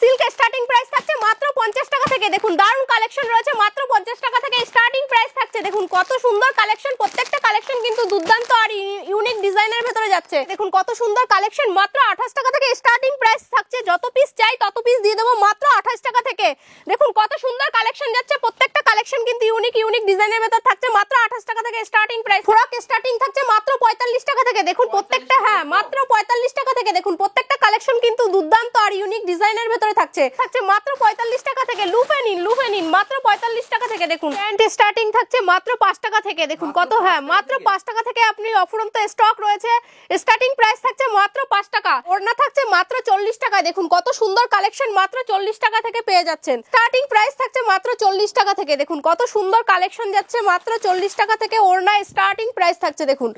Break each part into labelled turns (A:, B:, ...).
A: Silk starting price থাকছে মাত্র 50 টাকা থেকে। দেখুন দারুণ কালেকশন রয়েছে, মাত্র 50 টাকা থেকে স্টার্টিং প্রাইস থাকছে। দেখুন কত সুন্দর কালেকশন, প্রত্যেকটা কালেকশন কিন্তু দুর্দান্ত আর ইউনিক ডিজাইনের ভেতরে যাচ্ছে। দেখুন কত সুন্দর কালেকশন, মাত্র 28 টাকা থেকে স্টার্টিং প্রাইস থাকছে। যত পিস চাই তত পিস দিয়ে দেবো মাত্র 28 টাকা থেকে। দেখুন কত সুন্দর কালেকশন যাচ্ছে, প্রত্যেকটা কালেকশন কিন্তু ইউনিক ডিজাইনের ভেতর থাকছে। মাত্র 28 টাকা থেকে স্টার্টিং প্রাইস। ফ্রক স্টার্টিং থাকছে মাত্র 45 টাকা থেকে। দেখুন প্রত্যেকটা মাত্র 45 টাকা থেকে। দেখুন প্রত্যেকটা কালেকশন কিন্তু দুর্দান্ত আর ইউনিক ডিজাইনের ভেতরে থাকছে মাত্র 45 টাকা থেকে। লুফে নিন মাত্র 45 টাকা থেকে। দেখুন প্যান্ট স্টার্টিং থাকছে মাত্র 5 টাকা থেকে। দেখুন কত মাত্র 5 টাকা থেকে আপনি অফুরন্ত স্টক রয়েছে। স্টার্টিং প্রাইস থাকছে মাত্র 5 টাকা। ওড়না থাকছে মাত্র 40 টাকা। দেখুন কত সুন্দর কালেকশন, মাত্র 40 টাকা থেকে পেয়ে যাচ্ছেন। স্টার্টিং প্রাইস থাকছে মাত্র 40 টাকা থেকে। দেখুন কত সুন্দর কালেকশন যাচ্ছে, মাত্র 40 টাকা থেকে ওড়না স্টার্টিং প্রাইস থাকছে। দেখুন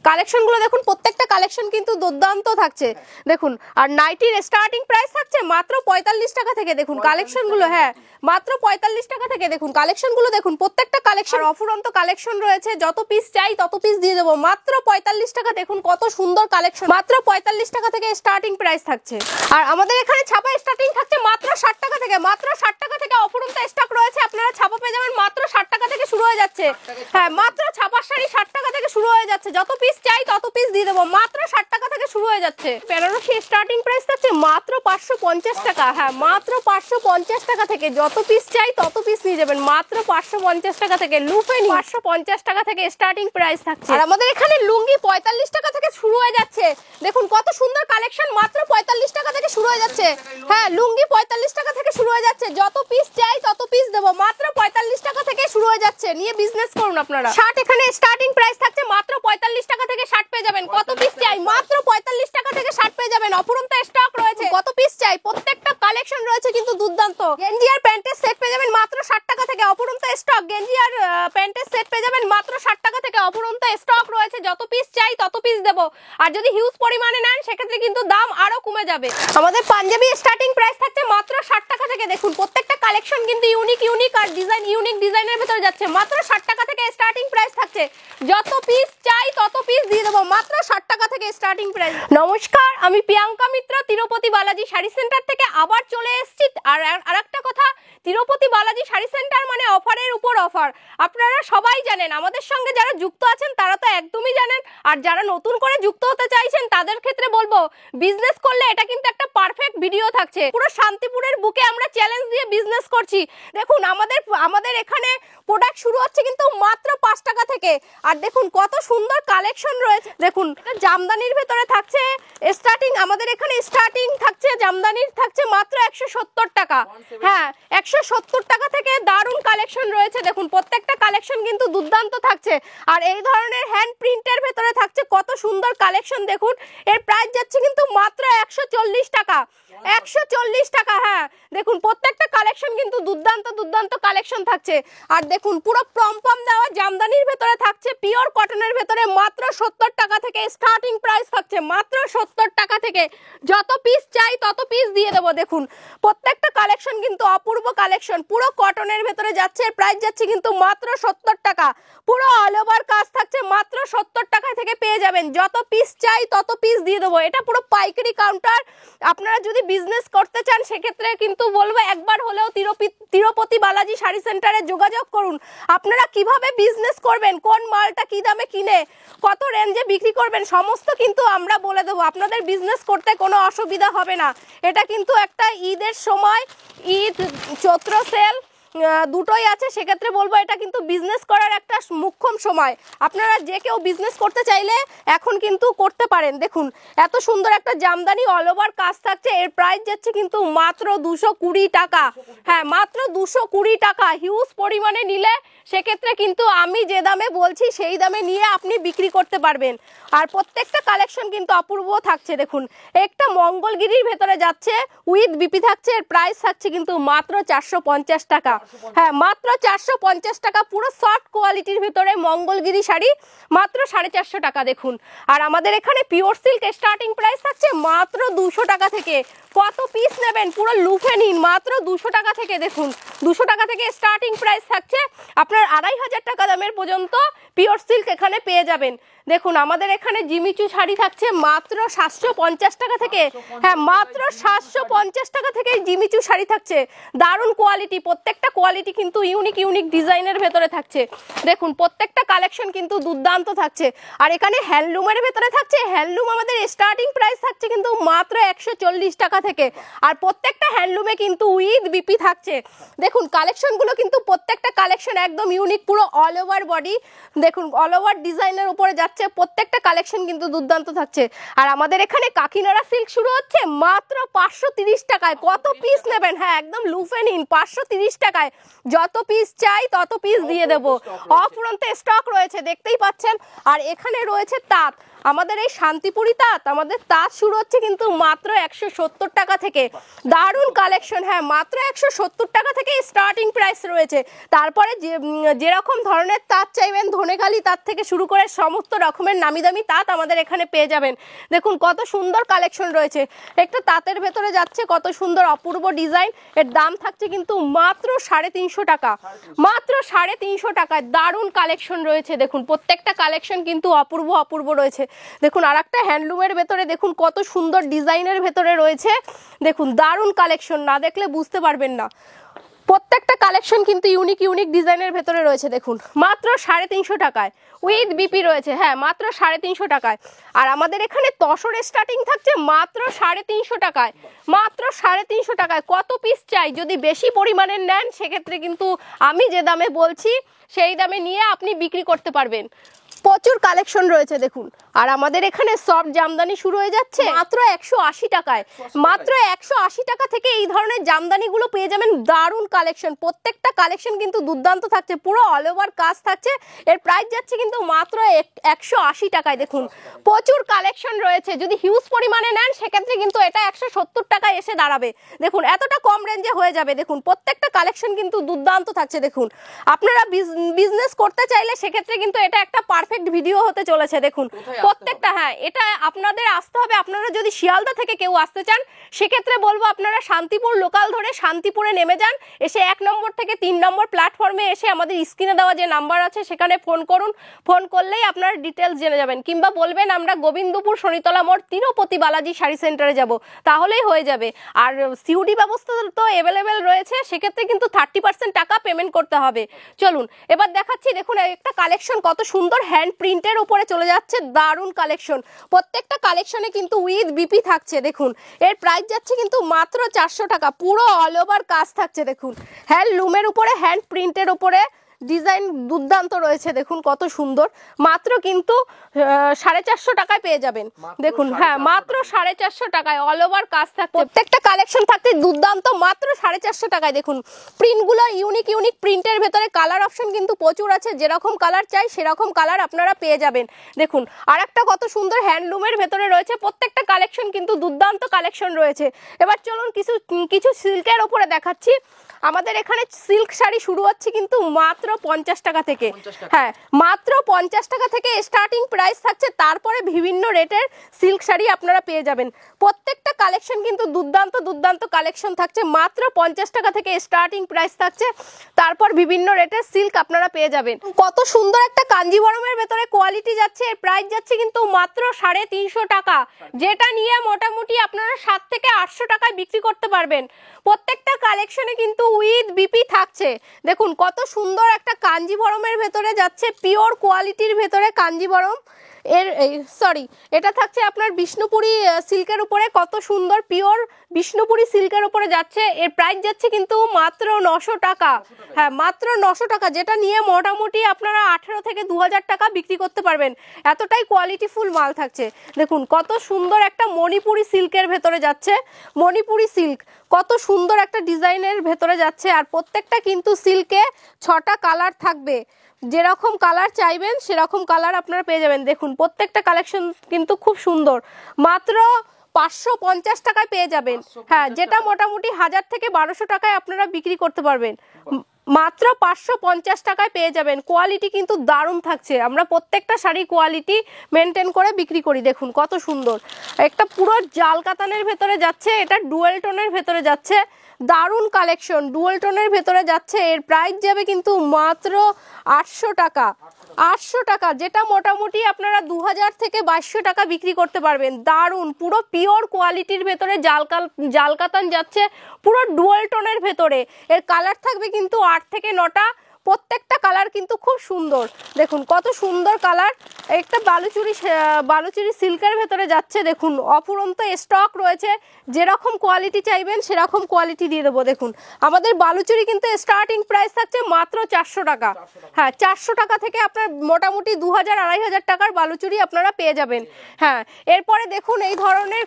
A: কালেকশন গুলো দেখুন, প্রত্যেকটা কালেকশন কিন্তু দুর্দান্ত থাকছে। দেখুন আর নাইটির স্টার্টিং প্রাইস থাকছে মাত্র 45 টাকা থেকে। দেখুন কালেকশন গুলো মাত্র 45 টাকা থেকে। দেখুন কালেকশন গুলো দেখুন, প্রত্যেকটা কালেকশন অফুরন্ত কালেকশন রয়েছে। যত পিস চাই তত পিস দিয়ে দেবো মাত্র 45 টাকা। দেখুন কত সুন্দর কালেকশন, মাত্র 45 টাকা থেকে স্টার্টিং প্রাইস থাকছে। আর আমাদের এখানে ছাপা স্টার্টিং থাকছে মাত্র 60 টাকা থেকে। মাত্র 60 টাকা থেকে অফুরন্ত স্টক রয়েছে। আপনারা ছাপা পেয়ে যাবেন মাত্র 60 টাকা থেকে শুরু হয়ে যাচ্ছে। মাত্র ছাপার শাড়ি 60 টাকা থেকে শুরু হয়ে যাচ্ছে। যত পিস চাই তত পিস দিয়ে দেবো মাত্র 60 টাকা থেকে শুরু হয়ে যাচ্ছে। বেনারসি স্টার্টিং প্রাইস থাকছে মাত্র 550 টাকা। মাত্র 550 টাকা থেকে। যত পিস চাই তত পিস নিয়ে যাবেন মাত্র 550 টাকা থেকে। লুফে 550 টাকা থেকে স্টার্টিং প্রাইস থাকছে। আর আমাদের এখানে লুঙ্গি 45 টাকা থেকে শুরু হয়ে যাচ্ছে। দেখুন কত সুন্দর কালেকশন, মাত্র 45 টাকা থেকে শুরু হয়ে যাচ্ছে। লুঙ্গি 45 টাকা থেকে শুরু হয়ে যাচ্ছে। যত পিস চাই তত পিস দেবো মাত্র 45 টাকা থেকে শুরু হয়ে যাচ্ছে। নিয়ে বিজনেস করুন আপনারা। শার্ট এখানে স্টার্টিং প্রাইস থাকছে মাত্র 45 টাকা থেকে। শার্ট পেয়ে যাবেন, কত পিস চাই মাত্র 45 টাকা থেকে শার্ট পেয়ে যাবেন। অফুরন্ত স্টক রয়েছে, কত পিস চাই, প্রত্যেকটা কালেকশন রয়েছে কিন্তু দুর্দান্ত। গেঞ্জি আর প্যান্টের সেট পেয়ে যাবেন মাত্র 60 টাকা থেকে। অফুরন্ত স্টক গেঞ্জি আর প্যান্টের সেট পেয়ে যাবেন মাত্র 60 টাকা থেকে। অফুরন্ত স্টক রয়েছে, যত পিস চাই তত পিস দেবো। আর যদি হিউজ পরিমাণে নেন সেক্ষেত্রে কিন্তু দাম আরো কমে যাবে। আমাদের পাঞ্জাবি স্টার্টিং প্রাইস থাকছে মাত্র 60 টাকা থেকে। দেখুন প্রত্যেকটা কালেকশন কিন্তু ইউনিক আর ইউনিক ডিজাইনের ভেতরে যাচ্ছে। মাত্র 60 টাকা থেকে স্টার্টিং প্রাইস থাকছে। যত পিস চাই তত পিস দিয়ে দেবো মাত্র 60 টাকা থেকে স্টার্টিং প্রাইস। নমস্কার, আমি প্রিয়াঙ্কা মিত্র তিরুপতি বালাজি শাড়ি সেন্টার থেকে আবার চলে এসেছি। আর আরেকটা কথা, তিরুপতি বালাজি শাড়ি সেন্টার মানে অফারের উপর অফার। আপনারা সবাই জানেন, আমাদের সঙ্গে যারা যুক্ত আছেন তারা তো একদমই জানেন। আর যারা নতুন করে যুক্ত হতে চাইছেন তাদের ক্ষেত্রে বলবো, বিজনেস করলে এটা কিন্তু একটা পারফেক্ট ভিডিও থাকছে। পুরো শান্তিপুরের বুকে আমরা চ্যালেঞ্জ দিয়ে বিজনেস করছি। দেখুন আমাদের এখানে প্রোডাক্ট শুরু হচ্ছে কিন্তু মাত্র 5 টাকা থেকে। আর দেখুন কত সুন্দর কালেকশন রয়েছে। দেখুন এটা জামদানির ভেতরে থাকছে স্টার্টিং। আমাদের এখানে স্টার্টিং থাকছে জামদানির থাকছে মাত্র 170 টাকা। 170 টাকা থেকে দারুণ কালেকশন রয়েছে। দেখুন প্রত্যেকটা কালেকশন কিন্তু দুর্দান্ত থাকছে। আর এই ধরনের হ্যান্ড প্রিন্টের ভেতরে থাকছে কত সুন্দর কালেকশন। দেখুন এর প্রাইস যাচ্ছে কিন্তু মাত্র 140 টাকা। 140 টাকা। দেখুন প্রত্যেকটা কালেকশন কিন্তু দুর্দান্ত কালেকশন থাকছে। আর দেখুন পুরো পম দেওয়া জামদানির ভেতরে থাকছে, পিওর কটনের ভেতরে মাত্র 70 টাকা থেকে স্টার্টিং প্রাইস থাকছে। মাত্র 70 টাকা থেকে। যত পিস চাই তত পিস দিয়ে দেবো। দেখুন প্রত্যেকটা কালেকশন কিন্তু অপূর্ব কালেকশন, পুরো কটনের ভেতরে যাচ্ছে। প্রাইস যাচ্ছে কিন্তু মাত্র 70 টাকা। পুরো অল ওভার কাজ থাকছে, মাত্র 70 টাকা থেকে পেয়ে যাবেন। যত পিস চাই তত পিস দিয়ে দেবো। এটা পুরো পাইকারি কাউন্টার। আপনারা যদি বিজনেস করতে চান সেক্ষেত্রে কিন্তু বলবো একবার হলেও তিরুপতি বালাজি শাড়ি সেন্টারে যোগাযোগ করুন। আপনারা কিভাবে বিজনেস করবেন, কোন মালটা কি দামে কিনে কত রেঞ্জে বিক্রি করবেন সমস্ত কিন্তু আমরা বলে দেবো। আপনাদের বিজনেস করতে কোনো অসুবিধা হবে না। এটা কিন্তু একটা ঈদের সময়, ঈদ চৈত্র সেল দুটোই আছে, সেক্ষেত্রে বলবো এটা কিন্তু বিজনেস করার একটা মুখ্যম সময়। আপনারা যে কেউ বিজনেস করতে চাইলে এখন কিন্তু করতে পারেন। দেখুন এত সুন্দর একটা জামদানি অল ওভার কাজ থাকছে। এর প্রাইস যাচ্ছে কিন্তু মাত্র 220 টাকা। মাত্র 220 টাকা। হিউজ পরিমাণে নিলে সেক্ষেত্রে কিন্তু আমি যে দামে বলছি সেই দামে নিয়ে আপনি বিক্রি করতে পারবেন। আর প্রত্যেকটা কালেকশন কিন্তু অপূর্ব থাকছে। দেখুন একটা মঙ্গলগিরির ভেতরে যাচ্ছে, উইথ বিপি থাকছে। এর প্রাইস থাকছে কিন্তু মাত্র 450 টাকা। মাত্র 450 টাকা। পুরো সফট কোয়ালিটির ভিতরে মঙ্গলগিরি শাড়ি মাত্র 450 টাকা। দেখুন আর আমাদের এখানে পিওর সিল্ক স্টার্টিং প্রাইস থাকছে মাত্র 200 টাকা থেকে। কত পিস নেবেন পুরো লুফে নিন মাত্র 200 টাকা থেকে। দেখুন 200 টাকা থেকে স্টার্টিং প্রাইস থাকছে, আপনার 2500 টাকা দামের পর্যন্ত পিওর সিল্ক এখানে পেয়ে যাবেন। দেখুন আমাদের এখানে জিমিচু শাড়ি থাকছে মাত্র 750 টাকা থেকে, হ্যাঁ মাত্র 750 টাকা থেকে জিমিচু শাড়ি থাকছে। দারুণ কোয়ালিটি, প্রত্যেকটা কোয়ালিটি কিন্তু ইউনিক ইউনিক ডিজাইনের ভেতরে থাকছে। দেখুন প্রত্যেকটা কালেকশন কিন্তু দুর্দান্ত থাকছে। আর এখানে হ্যান্ডলুমের ভেতরে থাকছে, হ্যান্ডলুম আমাদের স্টার্টিং প্রাইস থাকছে কিন্তু মাত্র 140 টাকা থেকে। আর প্রত্যেকটা হ্যান্ডলুমে কিন্তু উইথ বিপি থাকছে। দেখুন কালেকশনগুলো কিন্তু প্রত্যেকটা কালেকশন একদম ইউনিক, পুরো অল ওভার বডি, দেখুন অল ওভার ডিজাইনের উপরে যাচ্ছে, প্রত্যেকটা কালেকশন কিন্তু দুর্দান্ত থাকছে। আর আমাদের এখানে কাকিনাড়া সিল্ক শুরু হচ্ছে মাত্র 530 টাকায়। কত পিস নেবেন? হ্যাঁ একদম লুফে নিন, 530 টাকায় যত পিস চাই তত পিস দিয়ে দেবো। অফুরন্ত স্টক রয়েছে দেখতেই পাচ্ছেন। আর এখানে রয়েছে তাঁত, আমাদের এই শান্তিপুরি তাঁত, আমাদের তাঁত শুরু হচ্ছে কিন্তু মাত্র 170 টাকা থেকে। দারুণ কালেকশন, হ্যাঁ মাত্র 170 টাকা থেকে স্টার্টিং প্রাইস রয়েছে। তারপরে যেরকম ধরনের তাঁত চাইবেন, ধনেখালি তাঁত থেকে শুরু করে সমস্ত রকমের নামি দামি তাঁত আমাদের এখানে পেয়ে যাবেন। দেখুন কত সুন্দর কালেকশন রয়েছে। একটা তাঁতের ভেতরে যাচ্ছে কত সুন্দর অপূর্ব ডিজাইন, এর দাম থাকছে কিন্তু মাত্র 350 টাকা, মাত্র 350 টাকায়। দারুণ কালেকশন রয়েছে, দেখুন প্রত্যেকটা কালেকশন কিন্তু অপূর্ব অপূর্ব রয়েছে। দেখুন আর একটা হ্যান্ডলুমের ভেতরে দেখুন কত সুন্দর ডিজাইনের ভেতরে রয়েছে। দেখুন দারুণ কালেকশন, না দেখলে বুঝতে পারবেন না। প্রত্যেকটা কালেকশন কিন্তু ইউনিক ইউনিক ডিজাইনের ভেতরে রয়েছে। দেখুন মাত্র 350 টাকায় উইথ বিপি রয়েছে, হ্যাঁ মাত্র 350 টাকায়। আর আমাদের এখানে তসর স্টার্টিং থাকছে মাত্র 350 টাকায়, মাত্র 350 টাকায়। কত পিস চাই? যদি বেশি পরিমাণের নেন সেক্ষেত্রে কিন্তু আমি যে দামে বলছি সেই দামে নিয়ে আপনি বিক্রি করতে পারবেন। প্রচুর কালেকশন রয়েছে দেখুন। আর আমাদের এখানে সফট জামদানি শুরু হয়ে যাচ্ছে মাত্র 180 টাকায়, মাত্র 180 টাকা থেকে এই ধরনের জামদানিগুলো পেয়ে যাবেন। দারুণ কালেকশন, প্রত্যেকটা কালেকশন কিন্তু দুর্দান্ত থাকছে, পুরো অল ওভার কাজ থাকছে। এর প্রাইস যাচ্ছে কিন্তু মাত্র 180 টাকায়। দেখুন প্রচুর কালেকশন রয়েছে, যদি হিউজ পরিমাণে নেন সেক্ষেত্রে কিন্তু এটা 170 টাকায় এসে দাঁড়াবে। দেখুন এতটা কম রেঞ্জে হয়ে যাবে। দেখুন প্রত্যেকটা কালেকশন কিন্তু দুর্দান্ত থাকছে। দেখুন আপনারা বিজনেস করতে চাইলে সেক্ষেত্রে কিন্তু এটা একটা পারফেক্ট ভিডিও হতে চলেছে। দেখুন প্রত্যেকটা, হ্যাঁ এটা আপনাদের আসতে হবে। আপনারা যদি শিয়ালদা থেকে কেউ আসতে চান সেক্ষেত্রে বলবো আপনারা শান্তিপুর লোকাল ধরে শান্তিপুরে নেমে যান, এসে 1 নম্বর থেকে 3 নম্বর প্ল্যাটফর্মে এসে আমাদের স্ক্রিনে দেওয়া যে নাম্বার আছে সেখানে ফোন করুন। ফোন করলেই আপনারা ডিটেলস জেনে যাবেন, কিংবা বলবেন আমরা গোবিন্দপুর শনিতলা মোড় তিরুপতি বালাজি শাড়ি সেন্টারে যাব, তাহলেই হয়ে যাবে। আর সিউডি ব্যবস্থা তো অ্যাভেলেবেল রয়েছে, সেক্ষেত্রে কিন্তু 30% টাকা পেমেন্ট করতে হবে। চলুন এবার দেখাচ্ছি। দেখুন একটা কালেকশন কত সুন্দর হ্যান্ড প্রিন্টের উপরে চলে যাচ্ছে, দারুণ কালেকশন। প্রত্যেকটা কালেকশনে কিন্তু উইথ বিপি থাকছে। দেখুন এর প্রাইস যাচ্ছে কিন্তু মাত্র 400 টাকা, পুরো অল ওভার কাজ থাকছে। দেখুন হ্যান্ডলুমের উপরে, হ্যান্ড প্রিন্টের উপরে ডিজাইন দুর্দান্ত রয়েছে। দেখুন কত সুন্দর, মাত্র কিন্তু 450 টাকায় পেয়ে যাবেন। দেখুন হ্যাঁ মাত্র 450 টাকায় অল ওভার কাজ থাকছে। প্রত্যেকটা কালেকশন থাকছে দুর্দান্ত, মাত্র 450 টাকায়। দেখুন প্রিন্টগুলো ইউনিক ইউনিক প্রিন্টের ভেতরে কালার অপশন কিন্তু প্রচুর আছে, যেরকম কালার চাই সেরকম কালার আপনারা পেয়ে যাবেন। দেখুন আর একটা কত সুন্দর হ্যান্ডলুমের ভেতরে রয়েছে, প্রত্যেকটা কালেকশন কিন্তু দুর্দান্ত কালেকশন রয়েছে। এবার চলুন কিছু সিল্কের ওপরে দেখাচ্ছি। আমাদের এখানে সিল্ক শাড়ি শুরু হচ্ছে কিন্তু মাত্র 50 টাকা থেকে, হ্যাঁ মাত্র 50 টাকা থেকে স্টার্টিং প্রাইস থাকছে। তারপরে বিভিন্ন রেটের সিল্ক শাড়ি আপনারা পেয়ে যাবেন। প্রত্যেকটা কালেকশন কিন্তু দুর্দান্ত দুর্দান্ত কালেকশন থাকছে, মাত্র 50 টাকা থেকে স্টার্টিং প্রাইস থাকছে। তারপর বিভিন্ন রেটের সিল্ক আপনারা পেয়ে যাবেন। কত সুন্দর একটা কাঞ্জিবরমের ভেতরে কোয়ালিটি যাচ্ছে, এর প্রাইস যাচ্ছে কিন্তু মাত্র 350 টাকা, যেটা নিয়ে মোটামুটি আপনারা 7 থেকে 800 টাকায় বিক্রি করতে পারবেন। প্রত্যেকটা কালেকশনে কিন্তু উইথ বিপি থাকছে। দেখুন কত সুন্দর একটা কাঞ্জিবরমের ভেতরে যাচ্ছে, পিওর কোয়ালিটির ভেতরে কাঞ্জিবরম। এটা থাকছে আপনার বিষ্ণুপুরি সিল্কের উপরে, কত সুন্দর পিওর বিষ্ণুপুরি সিল্কের উপরে যাচ্ছে। এর প্রাইস যাচ্ছে কিন্তু মাত্র 900 টাকা, হ্যাঁ মাত্র 900 টাকা, যেটা নিয়ে মোটামুটি আপনারা 18 থেকে 2000 টাকা বিক্রি করতে পারবেন। এতটাই কোয়ালিটিফুল মাল থাকছে। দেখুন কত সুন্দর একটা মণিপুরি সিল্কের ভেতরে যাচ্ছে, মণিপুরি সিল্ক কত সুন্দর একটা ডিজাইনের ভেতরে যাচ্ছে। আর প্রত্যেকটা কিন্তু সিল্কে 6টা কালার থাকবে, যেরকম কালার চাইবেন সেরকম কালার আপনারা পেয়ে যাবেন। দেখুন প্রত্যেকটা কালেকশন কিন্তু খুব সুন্দর, মাত্র 550 টাকায় পেয়ে যাবেন, হ্যাঁ যেটা মোটামুটি 1000 থেকে 1200 টাকায় আপনারা বিক্রি করতে পারবেন। মাত্র 550 টাকায় পেয়ে যাবেন। কোয়ালিটি কিন্তু দারুণ থাকছে, আমরা প্রত্যেকটা শাড়ি কোয়ালিটি মেনটেন করে বিক্রি করি। দেখুন কত সুন্দর, একটা পুরো জাল কাতানের ভেতরে যাচ্ছে, এটা ডুয়েল টোনের ভেতরে যাচ্ছে, দারুণ কালেকশন, ডুয়েল টোনের ভেতরে যাচ্ছে। এর প্রাইস যাবে কিন্তু মাত্র 800 টাকা। 800 টাকা, যেটা মোটামুটি আপনারা 2000 থেকে 2200 টাকা বিক্রি করতে পারবেন। দারুণ পুরো পিওর কোয়ালিটির ভেতরে জাল কাতান যাচ্ছে, পুরো ডুয়াল টোনের ভেতরে। এর কালার থাকবে কিন্তু 8 থেকে 9টা, প্রত্যেকটা কালার কিন্তু খুব সুন্দর। দেখুন কত সুন্দর কালার, একটা বালুচুরি সিল্কের ভেতরে যাচ্ছে। দেখুন অফুরন্ত স্টক রয়েছে, যেরকম কোয়ালিটি চাইবেন সেরকম কোয়ালিটি দিয়ে দেবো। দেখুন আমাদের বালুচুরি কিন্তু স্টার্টিং প্রাইস থাকছে মাত্র 400 টাকা। হ্যাঁ 400 টাকা থেকে আপনার মোটামুটি 2000-2500 টাকার বালুচুরি আপনারা পেয়ে যাবেন। হ্যাঁ এরপরে দেখুন এই ধরনের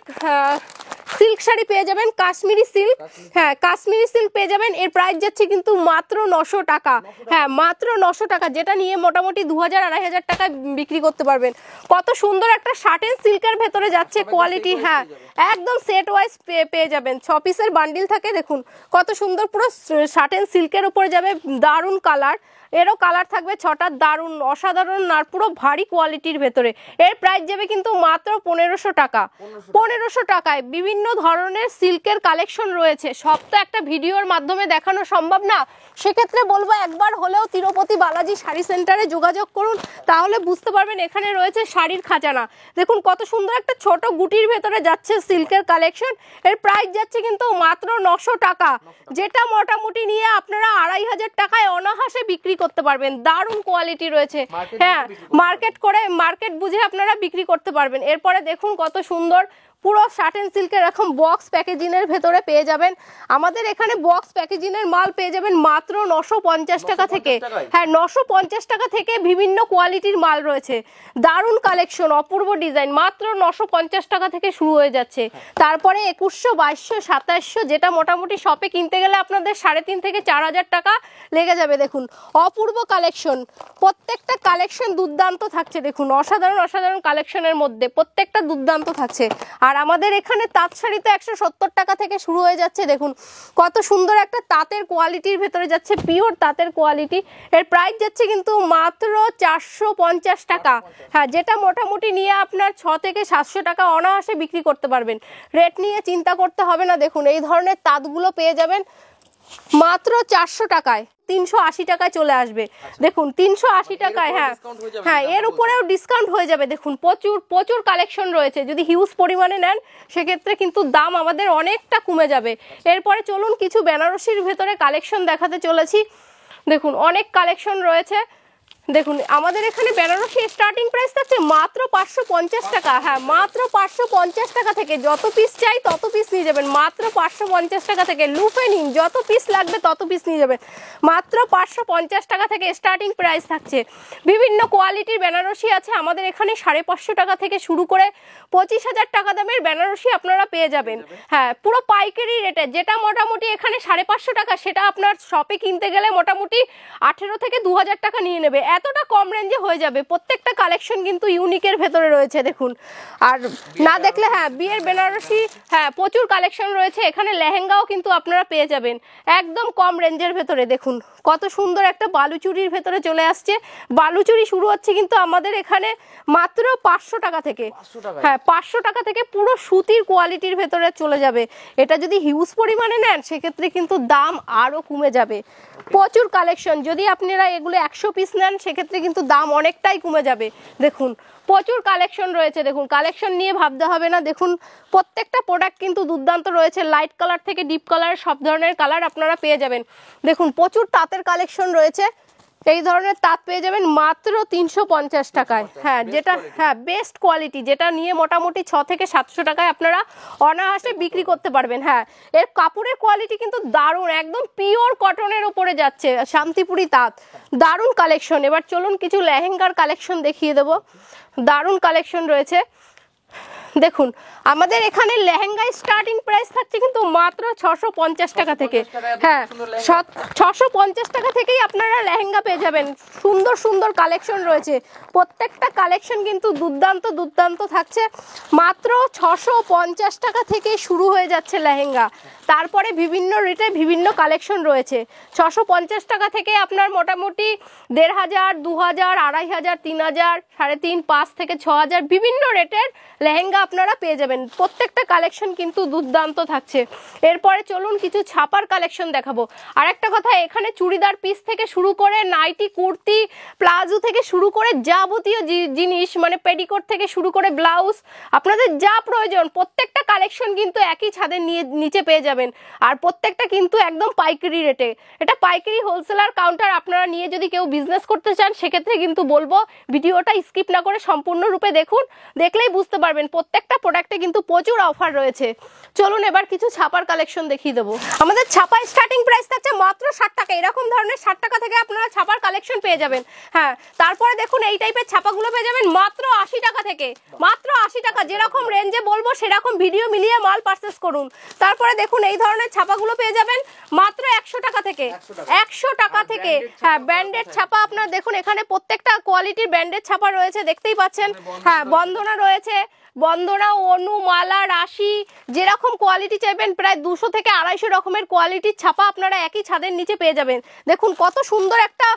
A: সিল্ক শাড়ি পেয়ে যাবেন, কাশ্মীরি সিল্ক। হ্যাঁ কাশ্মীরি সিল্ক পেয়ে যাবেন, এর প্রাইস যাচ্ছে কিন্তু মাত্র 900 টাকা। হ্যাঁ মাত্র 900 টাকা, যেটা নিয়ে মোটামুটি 2000-2500 টাকা বিক্রি করতে পারবেন। কত সুন্দর একটা শার্টেন সিল্কের ভেতরে যাচ্ছে কোয়ালিটি। হ্যাঁ একদম সেট ওয়াইজ পেয়ে যাবেন, 6 পিসের বান্ডিল থাকে। দেখুন কত সুন্দর, পুরো শার্টেন সিল্কের উপরে যাবে, দারুণ কালার, এরও কালার থাকবে 6টা, দারুণ অসাধারণ আর পুরো ভারী কোয়ালিটির ভেতরে। এর প্রাইস যাবে কিন্তু মাত্র 1500 টাকা। 1500 টাকায় বিভিন্ন ধরনের সিল্কের কালেকশন রয়েছে, সব তো একটা ভিডিওর মাধ্যমে দেখানো সম্ভব না, সেক্ষেত্রে বলবো একবার হলেও তিরুপতি বালাজি শাড়ি সেন্টারে যোগাযোগ করুন, তাহলে বুঝতে পারবেন এখানে রয়েছে শাড়ির খাজানা। দেখুন কত সুন্দর একটা ছোট গুটির ভেতরে যাচ্ছে সিল্কের কালেকশন, এর প্রাইস যাচ্ছে কিন্তু মাত্র 900 টাকা, যেটা মোটামুটি নিয়ে আপনারা 2500 টাকায় অনাহাসে বিক্রি করতে পারবেন। দারুণ কোয়ালিটি রয়েছে। হ্যাঁ মার্কেট বুঝে আপনারা বিক্রি করতে পারবেন। এরপরে দেখুন কত সুন্দর পুরো শার্টেন সিল্কের এরকম বক্স প্যাকেজিংয়ের ভেতরে পেয়ে যাবেন। আমাদের এখানে বক্স প্যাকেজিংয়ের মাল পেয়ে যাবেন মাত্র 950 টাকা থেকে। হ্যাঁ 950 টাকা থেকে বিভিন্ন কোয়ালিটির মাল রয়েছে, দারুণ কালেকশন, অপূর্ব ডিজাইন, মাত্র 950 টাকা থেকে শুরু হয়ে যাচ্ছে। তারপরে 2100, 2200, 2700, যেটা মোটামুটি শপে কিনতে গেলে আপনাদের 3.5 থেকে 4000 টাকা লেগে যাবে। দেখুন অপূর্ব কালেকশন, প্রত্যেকটা কালেকশন দুর্দান্ত থাকছে। দেখুন অসাধারণ কালেকশনের মধ্যে প্রত্যেকটা দুর্দান্ত থাকছে। আর আমাদের এখানে তাঁত শাড়ি তো 170 টাকা থেকে শুরু হয়ে যাচ্ছে। দেখুন কত সুন্দর একটা তাঁতের কোয়ালিটির ভেতরে যাচ্ছে, পিওর তাঁতের কোয়ালিটি, এর প্রাইস যাচ্ছে কিন্তু মাত্র 450 টাকা। হ্যাঁ যেটা মোটামুটি নিয়ে আপনার 6 থেকে 700 টাকা অনায়াসে বিক্রি করতে পারবেন, রেট নিয়ে চিন্তা করতে হবে না। দেখুন এই ধরনের তাঁতগুলো পেয়ে যাবেন মাত্র 400 টাকায়, 380 টাকায় চলে আসবে। দেখুন 380 টাকায়। হ্যাঁ এর উপরেও ডিসকাউন্ট হয়ে যাবে। দেখুন প্রচুর কালেকশন রয়েছে, যদি হিউজ পরিমাণে নেন সেক্ষেত্রে কিন্তু দাম আমাদের অনেকটা কমে যাবে। এরপরে চলুন কিছু বেনারসির ভেতরে কালেকশন দেখাতে চলেছি। দেখুন অনেক কালেকশন রয়েছে। দেখুন আমাদের এখানে বেনারসি স্টার্টিং প্রাইস থাকছে মাত্র 550 টাকা। হ্যাঁ মাত্র 550 টাকা থেকে, যত পিস চাই তত পিস নিয়ে যাবেন, মাত্র 550 টাকা থেকে। লুফে নিন, যত পিস লাগবে তত পিস নিয়ে যাবেন, মাত্র 550 টাকা থেকে স্টার্টিং প্রাইস থাকছে। বিভিন্ন কোয়ালিটির বেনারসি আছে আমাদের এখানে, 550 টাকা থেকে শুরু করে 25,000 টাকা দামের বেনারসি আপনারা পেয়ে যাবেন। হ্যাঁ পুরো পাইকারি রেটে, যেটা মোটামুটি এখানে 550 টাকা, সেটা আপনার শপে কিনতে গেলে মোটামুটি 18 থেকে 2000 টাকা নিয়ে নেবে, এতটা কম রেঞ্জে হয়ে যাবে। প্রত্যেকটা কালেকশন কিন্তু ইউনিকের ভেতরে রয়েছে। দেখুন আর না দেখলে, হ্যাঁ বিয়ের বেনারসি, হ্যাঁ প্রচুর কালেকশন রয়েছে এখানে। লেহেঙ্গাও কিন্তু আপনারা পেয়ে যাবেন একদম কম রেঞ্জের ভেতরে। দেখুন কত সুন্দর একটা বালুচুরির ভেতরে চলে আসছে। বালুচুরি শুরু হচ্ছে কিন্তু আমাদের এখানে মাত্র 500 টাকা থেকে। হ্যাঁ 500 টাকা থেকে পুরো সুতির কোয়ালিটির ভেতরে চলে যাবে। এটা যদি হিউজ পরিমাণে নেন সেক্ষেত্রে কিন্তু দাম আরো কমে যাবে। প্রচুর কালেকশন, যদি আপনারা এগুলো 100 পিস নেন সেক্ষেত্রে কিন্তু দাম অনেকটাই কমে যাবে। দেখুন প্রচুর কালেকশন রয়েছে, দেখুন কালেকশন নিয়ে ভাবতে হবে না। দেখুন প্রত্যেকটা প্রোডাক্ট কিন্তু দুর্দান্ত রয়েছে, লাইট কালার থেকে ডিপ কালার, সব ধরনের কালার আপনারা পেয়ে যাবেন। দেখুন প্রচুর তাঁতের কালেকশন রয়েছে, এই ধরনের তাঁত পেয়ে যাবেন মাত্র 350 টাকায়। হ্যাঁ যেটা, হ্যাঁ বেস্ট কোয়ালিটি, যেটা নিয়ে মোটামুটি 6 থেকে 700 টাকায় আপনারা অনায়াসে বিক্রি করতে পারবেন। হ্যাঁ এর কাপড়ের কোয়ালিটি কিন্তু দারুণ, একদম পিওর কটনের উপরে যাচ্ছে, শান্তিপুরি তাঁত, দারুণ কালেকশন। এবার চলুন কিছু লেহেঙ্গার কালেকশন দেখিয়ে দেবো, দারুণ কালেকশন রয়েছে। দেখুন আমাদের এখানে লেহেঙ্গা স্টার্টিং প্রাইস থাকছে কিন্তু মাত্র 650 টাকা থেকে। হ্যাঁ 650 টাকা থেকেই আপনারা লেহেঙ্গা পেয়ে যাবেন। সুন্দর সুন্দর কালেকশন রয়েছে, প্রত্যেকটা কালেকশন কিন্তু দুর্দান্ত দুর্দান্ত থাকছে। মাত্র 650 টাকা থেকে শুরু হয়ে যাচ্ছে লেহেঙ্গা, তারপরে বিভিন্ন রেটে বিভিন্ন কালেকশন রয়েছে। 650 টাকা থেকে আপনার মোটামুটি 1500, 2000, 2500, 3000, 3.5, 5 থেকে 6000 বিভিন্ন রেটের লেহেঙ্গা আপনারা পেয়ে যাবেন। প্রত্যেকটা কালেকশন কিন্তু দুর্দান্ত থাকছে। এরপরে চলুন কিছু ছাপার কালেকশন দেখাবো। আর একটা কথা, এখানে চুড়িদার পিস থেকে শুরু করে নাইটি, কুর্তি, প্লাজো থেকে শুরু করে যাবতীয় জিনিস, মানে পেটিকোট থেকে শুরু করে ব্লাউজ, আপনাদের যা প্রয়োজন প্রত্যেকটা কালেকশন কিন্তু একই ছাদের নিচে পেয়ে যাবেন। আর প্রত্যেকটা কিন্তু একদম পাইকারি রেটে। এটা পাইকারি হোলসেলার কাউন্টার। আপনারা নিয়ে যদি কেউ বিজনেস করতে চান সেক্ষেত্রে কিন্তু বলবো ভিডিওটা স্কিপ না করে সম্পূর্ণরূপে দেখুন, দেখলেই বুঝতে পারবেন প্রত্যেকটা প্রোডাক্টে কিন্তু প্রচুর অফার রয়েছে। চলুন এবার কিছু ছাপার কালেকশন দেখিয়ে দেবো। আমাদের ছাপা স্টার্টিং প্রাইস থাকছে মাত্র 60 টাকা। এরকম ধরনের 60 টাকা থেকে আপনারা ছাপার কালেকশন পেয়ে যাবেন। হ্যাঁ, তারপরে দেখুন এই টাইপের ছাপাগুলো পেয়ে যাবেন মাত্র 80 টাকা থেকে। মাত্র 80 টাকা, যেরকম রেঞ্জে বলবো সেরকম ভিডিও মিলিয়ে মাল পারচেস করুন। তারপরে দেখুন এই ধরনের ছাপাগুলো পেয়ে যাবেন মাত্র 100 টাকা থেকে। 100 টাকা থেকে। হ্যাঁ, ব্র্যান্ডেড ছাপা আপনারা দেখুন, এখানে প্রত্যেকটা কোয়ালিটির ব্র্যান্ডেড ছাপা রয়েছে, দেখতেই পাচ্ছেন। হ্যাঁ, বন্দনা রয়েছে, বন্দনা, অনু, মালা, রাশি, যেরকম কোয়ালিটি চাইবেন প্রায় 200 থেকে 250 রকমের কোয়ালিটির ছাপা আপনারা একই ছাদের নিচে পেয়ে যাবেন। দেখুন কত সুন্দর একটা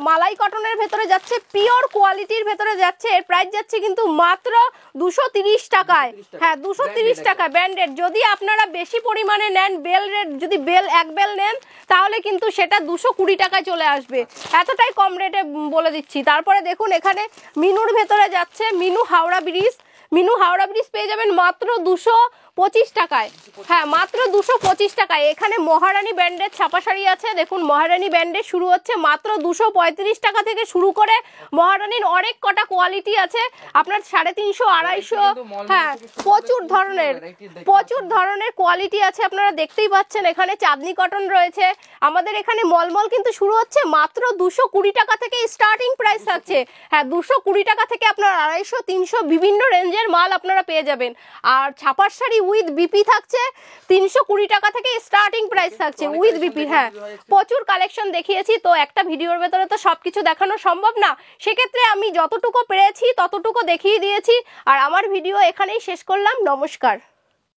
A: মালাই কটনের ভেতরে যাচ্ছে, পিওর কোয়ালিটির ভেতরে যাচ্ছে। এর প্রাইস যাচ্ছে কিন্তু মাত্র 230 টাকায়। হ্যাঁ, 230 টাকা ব্র্যান্ডেড। যদি আপনারা বেশি পরিমাণে নেন, বেল রেট যদি এক বেল নেন তাহলে কিন্তু সেটা 220 টাকায় চলে আসবে। এতটাই কম রেটে বলে দিচ্ছি। তারপরে দেখুন এখানে মিনুর ভেতরে যাচ্ছে, মিনু হাওড়া ব্রিজ। মিনু হাওড়া ব্রিজ পেয়ে যাবেন মাত্র 225 টাকায়। হ্যাঁ, মাত্র 225 টাকায়। এখানে মহারানী ব্র্যান্ডের ছাপা শাড়ি আছে, দেখুন মহারানী ব্র্যান্ডের শুরু হচ্ছে মাত্র 235 টাকা থেকে শুরু করে মহারানীর অনেক কটা কোয়ালিটি আছে আপনার 350, 250। হ্যাঁ, প্রচুর ধরনের কোয়ালিটি আছে, আপনারা দেখতেই পাচ্ছেন। এখানে চাঁদনি কটন রয়েছে। আমাদের এখানে মলমল কিন্তু শুরু হচ্ছে মাত্র 220 টাকা থেকে স্টার্টিং প্রাইস থাকছে। হ্যাঁ, 220 টাকা থেকে আপনার 250, 300 বিভিন্ন রেঞ্জের মাল আপনারা পেয়ে যাবেন। আর ছাপার শাড়ি উইথ বিপি থাকছে 320 টাকা থেকে স্টার্টিং প্রাইস থাকছে উইথ বিপি। হ্যাঁ, প্রচুর কালেকশন দেখিয়েছি, তো একটা ভিডিওর ভেতরে তো সবকিছু দেখানো সম্ভব না, সেক্ষেত্রে আমি যতটুকু পেরেছি ততটুকু দেখিয়ে দিয়েছি। আর আমার ভিডিও এখানেই শেষ করলাম। নমস্কার।